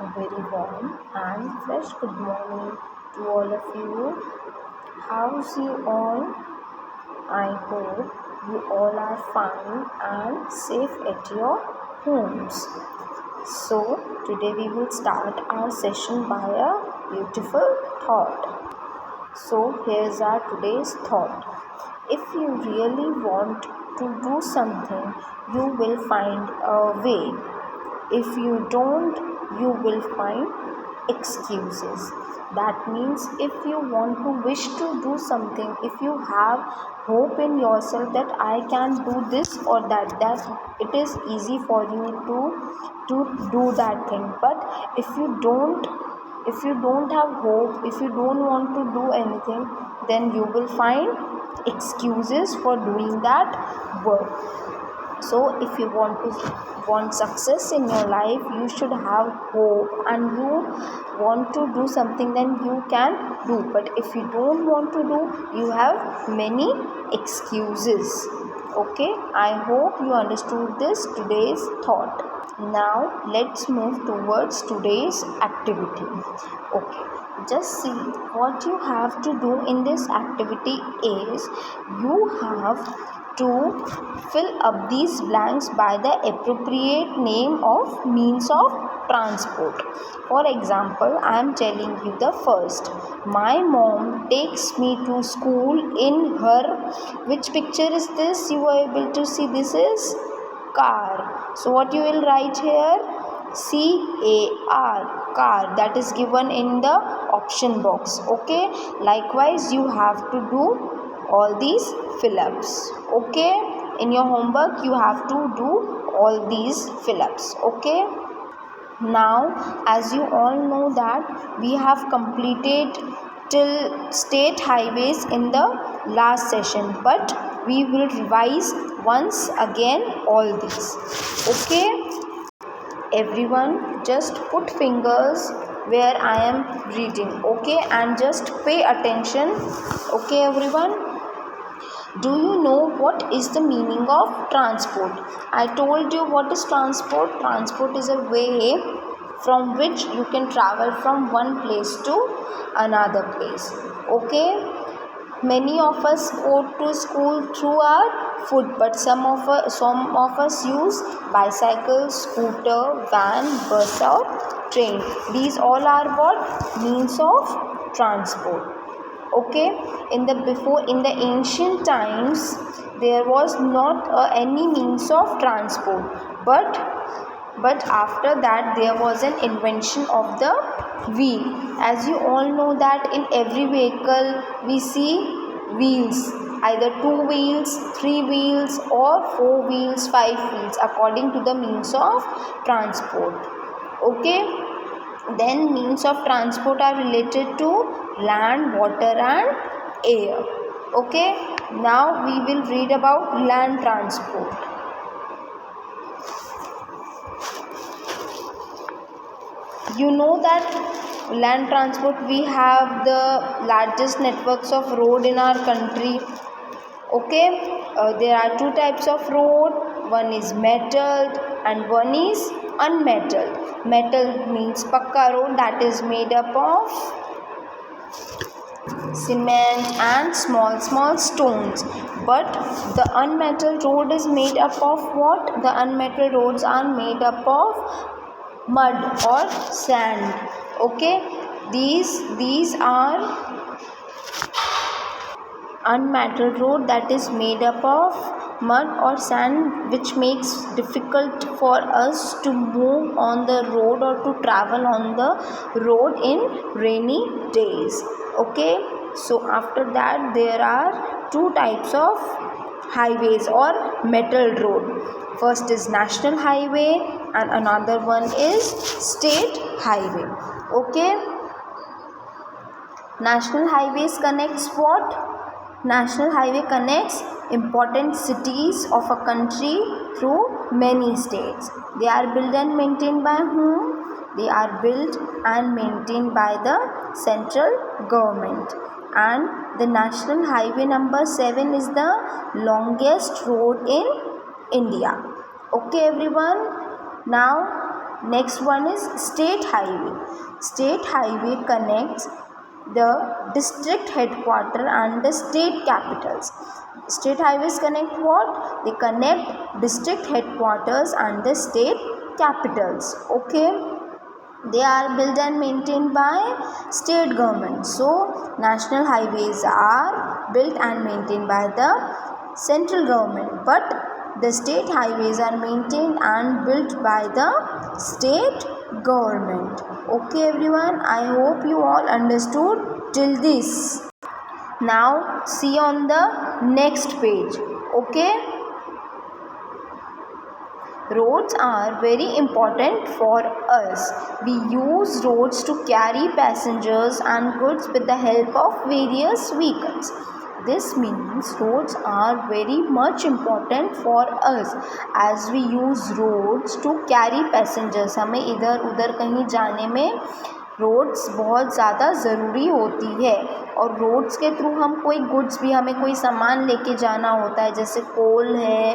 A very warm and fresh good morning to all of you. How's you all? I hope you all are fine and safe at your homes. So, today we will start our session by a beautiful thought. So, here's our today's thought. If you really want to do something, you will find a way. If you don't, you will find excuses. That means if you want to wish to do something, if you have hope in yourself that I can do this or that it is easy for you to do that thing. But if you don't have hope, if you don't want to do anything, then you will find excuses for doing that work. So if you want success in your life, you should have hope, and you want to do something, then you can do. But if you don't want to do, you have many excuses. Okay, I hope you understood this today's thought. Now let's move towards today's activity. Okay, just see, what you have to do in this activity is you have to fill up these blanks by the appropriate name of means of transport. For example, I am telling you the first. My mom takes me to school in her. Which picture is this? You are able to see this is car. So what you will write here? CAR, car, that is given in the option box. Okay, likewise you have to do all these fill-ups. Okay, in your homework you have to do all these fill-ups. Okay, now as you all know that we have completed till state highways in the last session, but we will revise once again all these. Okay, everyone just put fingers where I am reading. Okay, and just pay attention. Okay, everyone, do you know what is the meaning of transport? I told you what is transport. Transport is a way from which you can travel from one place to another place. Okay, many of us go to school through our foot, but some of us use bicycle, scooter, van, bus or train. These all are what? Means of transport. Okay, in the ancient times there was not any means of transport, but after that there was an invention of the wheel. As you all know that in every vehicle we see wheels, either 2 wheels, 3 wheels or 4 wheels, 5 wheels, according to the means of transport. Okay, then means of transport are related to land, water and air. Okay, now we will read about land transport. You know that land transport, we have the largest networks of road in our country. Okay, there are two types of road. One is metalled and one is unmetalled. Metal means pakka road, that is made up of cement and small stones. But the unmetalled road is made up of what? The unmetalled roads are made up of mud or sand. Okay, these are unmetalled road, that is made up of mud or sand, which makes difficult for us to move on the road or to travel on the road in rainy days. Okay, so after that there are two types of highways or metal road. First is national highway and another one is state highway. Okay, national highways connects what? National highway connects important cities of a country through many states. They are built and maintained by whom? They are built and maintained by the central government. And the national highway number 7 is the longest road in India. Okay, everyone. Now Next one is state highway. State highway connects the district headquarter and the state capitals. State highways connect what? They connect district headquarters and the state capitals. Okay, they are built and maintained by state government. So national highways are built and maintained by the central government, but the state highways are maintained and built by the state government. Okay everyone, I hope you all understood till this. Now see on the next page. Okay, roads are very important for us. We use roads to carry passengers and goods with the help of various vehicles. This means roads are very much important for us as we use roads to carry passengers. हमें इधर उधर कहीं जाने में roads बहुत ज़्यादा ज़रूरी होती है, और रोड्स के थ्रू हम कोई गुड्स भी, हमें कोई सामान लेके जाना होता है, जैसे कोल है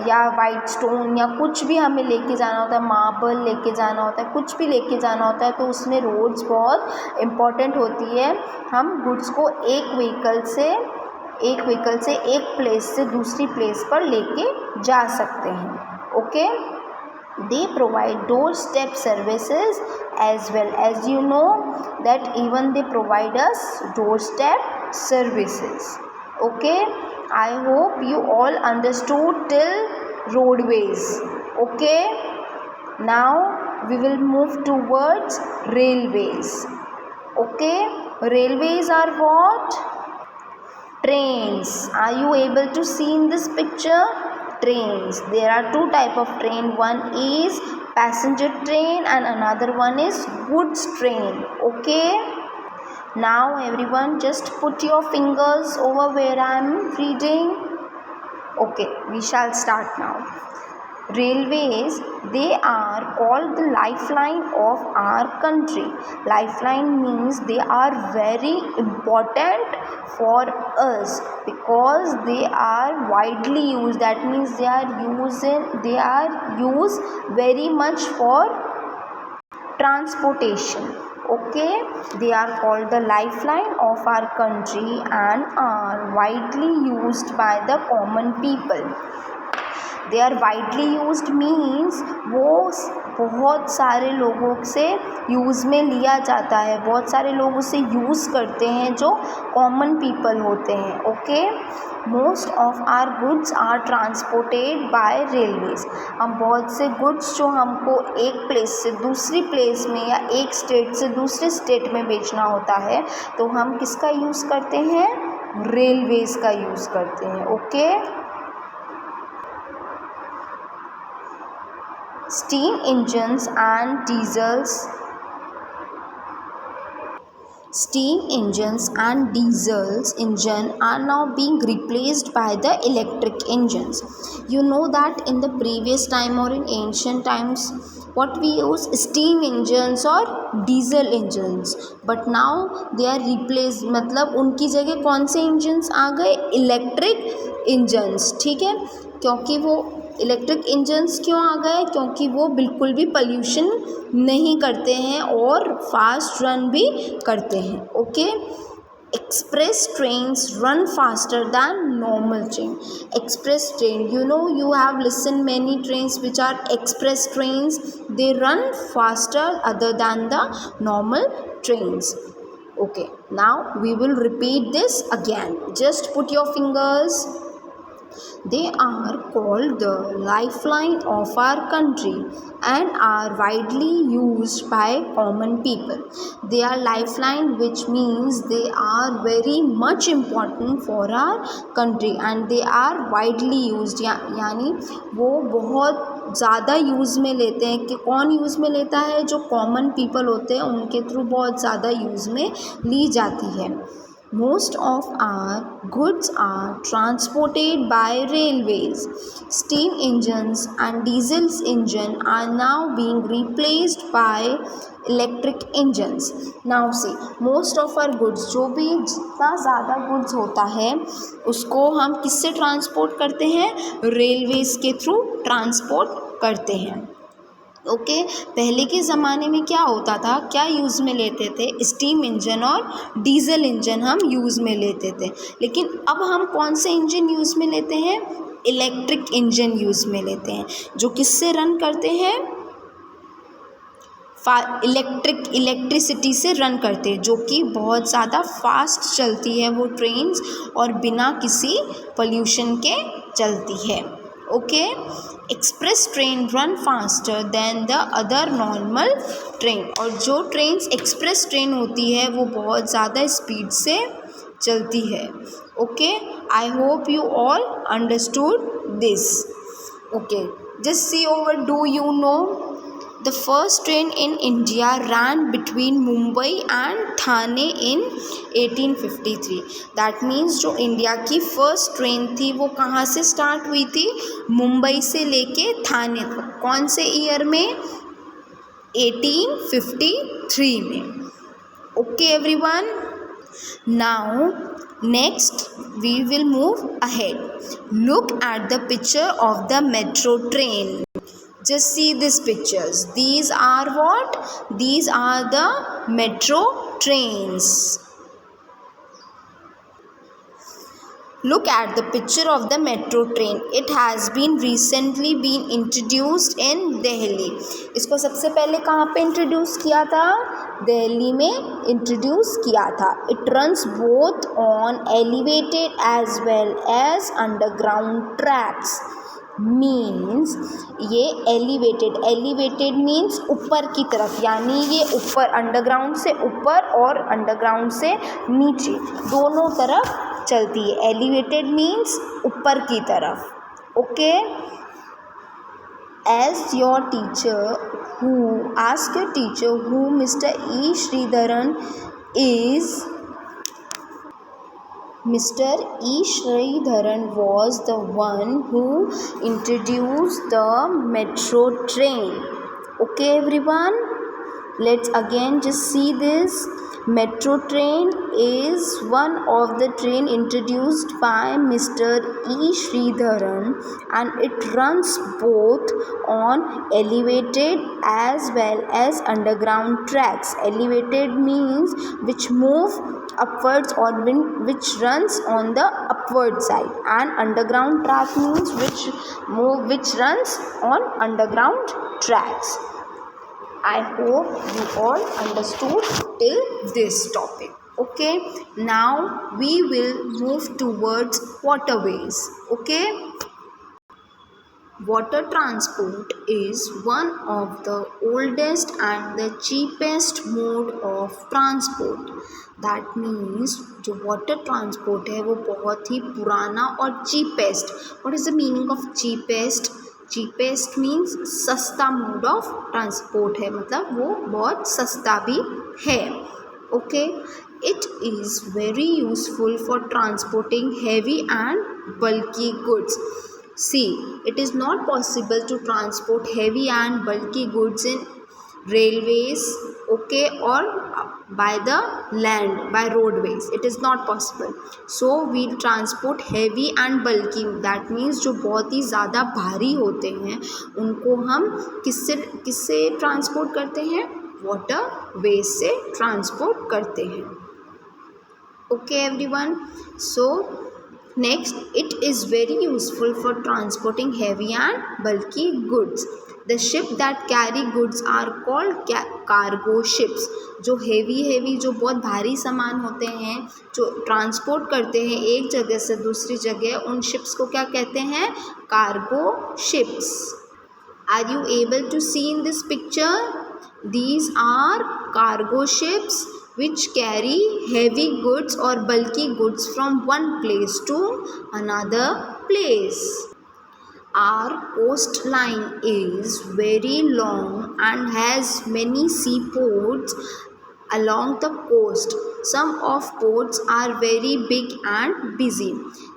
या वाइट स्टोन या कुछ भी हमें लेके जाना होता है, मार्बल लेके जाना होता है, कुछ भी लेके जाना होता है, तो उसमें रोड्स बहुत इम्पॉर्टेंट होती है. हम गुड्स को एक व्हीकल से एक प्लेस से दूसरी प्लेस पर लेके जा सकते हैं. Okay, they provide doorstep services as well. As you know that even they provide us doorstep services. Okay, I hope you all understood till roadways. Okay, now we will move towards railways. Okay, railways are what? Trains. Are you able to see in this picture? Trains. There are two type of train. One is passenger train and another one is goods train. Okay, now everyone just put your fingers over where I am reading. Okay, we shall start now. Railways, they are called the lifeline of our country. Lifeline means they are very important for us because they are widely used. That means they are used very much for transportation. Okay, they are called the lifeline of our country and are widely used by the common people. They are widely used means वो बहुत सारे लोगों से use में लिया जाता है, बहुत सारे लोग उसे यूज़ करते हैं जो कॉमन पीपल होते हैं. Okay, most of our goods are transported by railways. हम बहुत से गुड्स जो हमको एक प्लेस से दूसरी प्लेस में या एक स्टेट से दूसरे स्टेट में बेचना होता है, तो हम किसका यूज़ करते हैं? रेलवेज़ का यूज़ करते हैं. Okay, steam engines and diesel engine are now being replaced by the electric engines. You know that in the previous time or in ancient times what we use steam engines or diesel engines, but now they are replaced. मतलब उनकी जगह कौन से engines आ गए? Electric engines. ठीक है, क्योंकि वो इलेक्ट्रिक इंजन्स क्यों आ गए? क्योंकि वो बिल्कुल भी पॉल्यूशन नहीं करते हैं और फास्ट रन भी करते हैं. Okay, express trains run faster than normal train. Express train, you know, you have listened many trains which are express trains. They run faster other than the normal trains. Okay, now we will repeat this again. Just put your fingers. They are called the lifeline of our country and are widely used by common people. They are lifeline, which means they are very much important for our country and they are widely used. यानी वो बहुत ज़्यादा use में लेते हैं. कि कौन use में लेता है? जो कॉमन पीपल होते हैं उनके थ्रू बहुत ज़्यादा यूज़ में ली जाती है. Most of our goods are transported by railways. Steam engines and diesel engine are now being replaced by electric engines. Now see, most of our goods, जो भी जितना ज़्यादा गुड्स होता है उसको हम किससे ट्रांसपोर्ट करते हैं? रेलवेज़ के थ्रू ट्रांसपोर्ट करते हैं. ओके पहले के ज़माने में क्या होता था, क्या यूज़ में लेते थे, स्टीम इंजन और डीजल इंजन हम यूज़ में लेते थे। लेकिन अब हम कौन से इंजन यूज़ में लेते हैं, इलेक्ट्रिक इंजन यूज़ में लेते हैं, जो किससे रन करते हैं, इलेक्ट्रिसिटी से रन करते हैं, जो कि बहुत ज़्यादा फास्ट चलती है वो ट्रेन्स और बिना किसी पोल्यूशन के चलती है। Okay express train run faster than the other normal train, और जो ट्रेन्स एक्सप्रेस ट्रेन होती है वो बहुत ज़्यादा स्पीड से चलती है। Okay I hope you all understood this. Okay just see over, do you know the first train in India ran between Mumbai and Thane in 1853। That means जो India की फर्स्ट ट्रेन थी वो कहाँ से start हुई थी, मुंबई से लेके थाने तक। कौन से ईयर में, 1853 में। Okay everyone, now next we will move ahead. Look at the picture of the metro train. Just see these pictures. These are what? These are the metro trains. Look at the picture of the metro train. It has been recently been introduced in Delhi. इसको सबसे पहले कहाँ पे introduce किया था, दिल्ली में introduce किया था। It runs both on elevated as well as underground tracks. Means ये एलिवेटेड मीन्स ऊपर की तरफ, यानी ये ऊपर अंडरग्राउंड से ऊपर और अंडरग्राउंड से नीचे दोनों तरफ चलती है। एलिवेटेड मीन्स ऊपर की तरफ। Okay as your teacher who ask your teacher who mister E Sridharan is, Mr. E. Sridharan was the one who introduced the metro train. Okay everyone, let's again just see this. Metro train is one of the train introduced by Mr. E. Sridharan, and it runs both on elevated as well as underground tracks. Elevated means which move upwards or which runs on the upward side, and underground track means which runs on underground tracks. I hope you all understood till this topic. Okay, now we will move towards waterways. Okay, water transport is one of the oldest and the cheapest mode of transport. That means जो water transport है वो बहुत ही पुराना और cheapest. What is the meaning of cheapest? cheapest means सस्ता mode of transport है, मतलब वो बहुत सस्ता भी है। Okay it is very useful for transporting heavy and bulky goods. See it is not possible to transport heavy and bulky goods in railways, okay, or by the land, by roadways. It is not possible. So we transport heavy and bulky, that means जो बहुत ही ज़्यादा भारी होते हैं उनको हम किससे transport करते हैं, वाटर वेज से ट्रांसपोर्ट करते हैं। Okay everyone, so next it is very useful for transporting heavy and bulky goods. The ship that carry goods are called cargo ships. जो हेवी जो बहुत भारी सामान होते हैं जो ट्रांसपोर्ट करते हैं एक जगह से दूसरी जगह, उन शिप्स को क्या कहते हैं, cargo ships. Are you able to see in this picture? These are cargo ships which carry heavy goods or bulky goods from one place to another place. Our coastline is very long and has many seaports along the coast. Some of ports are very big and busy.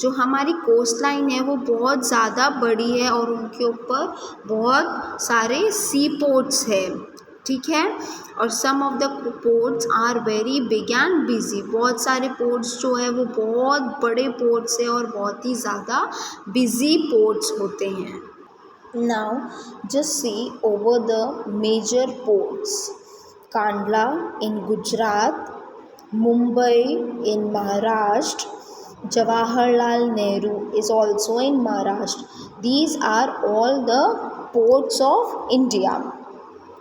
जो हमारी coast line है वो बहुत ज़्यादा बड़ी है और उनके ऊपर बहुत सारे सी पोर्ट्स है, ठीक है। और some of the ports are very big and busy, बहुत सारे पोर्ट्स जो है वो बहुत बड़े पोर्ट्स है और बहुत ही ज़्यादा बिजी पोर्ट्स होते हैं। Now just see over the major ports. Kandla in Gujarat, Mumbai in Maharashtra, Jawaharlal Nehru is also in Maharashtra. These are all the ports of India.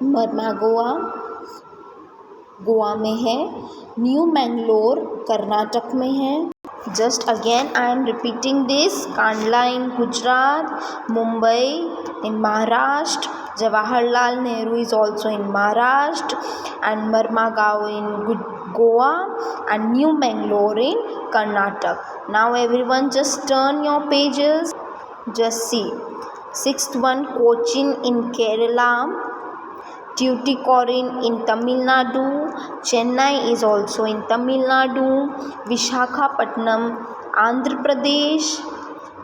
Marmagua Goa में है, न्यू मैंगलोर कर्नाटक में है. Just again I am repeating this: Kandla in Gujarat, Mumbai in Maharashtra, Jawaharlal Nehru is also in Maharashtra, and Marmagao in Goa, and New Mangalore in Karnataka. Now everyone just turn your pages. Just see. Sixth one, Cochin in Kerala, Tuticorin in Tamil Nadu, Chennai is also in Tamil Nadu, Vishakhapatnam, Andhra Pradesh,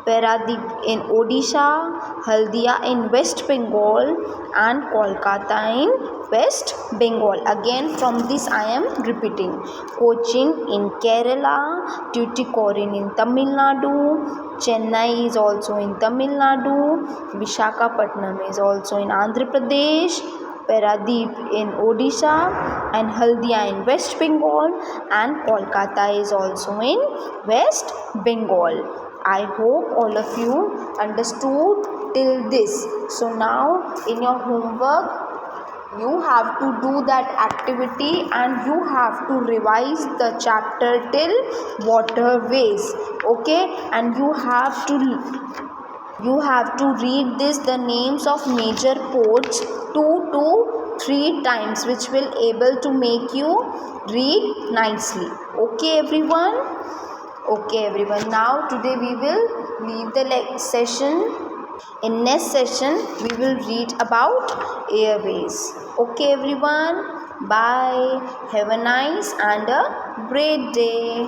Paradip in Odisha, Haldia in West Bengal, and Kolkata in West Bengal. Again from this I am repeating: Cochin in Kerala, Tuticorin in Tamil Nadu, Chennai is also in Tamil Nadu, Vishakhapatnam is also in Andhra Pradesh, Paradip in Odisha, and Haldia in West Bengal, and Kolkata is also in West Bengal. I hope all of you understood till this. So now in your homework you have to do that activity and you have to revise the chapter till waterways. Okay, and you have to read this, the names of major ports, 2 to 3 times, which will able to make you read nicely. Okay everyone. Now today we will leave the session. In next session we will read about airways. Okay everyone. Bye. Have a nice and a great day.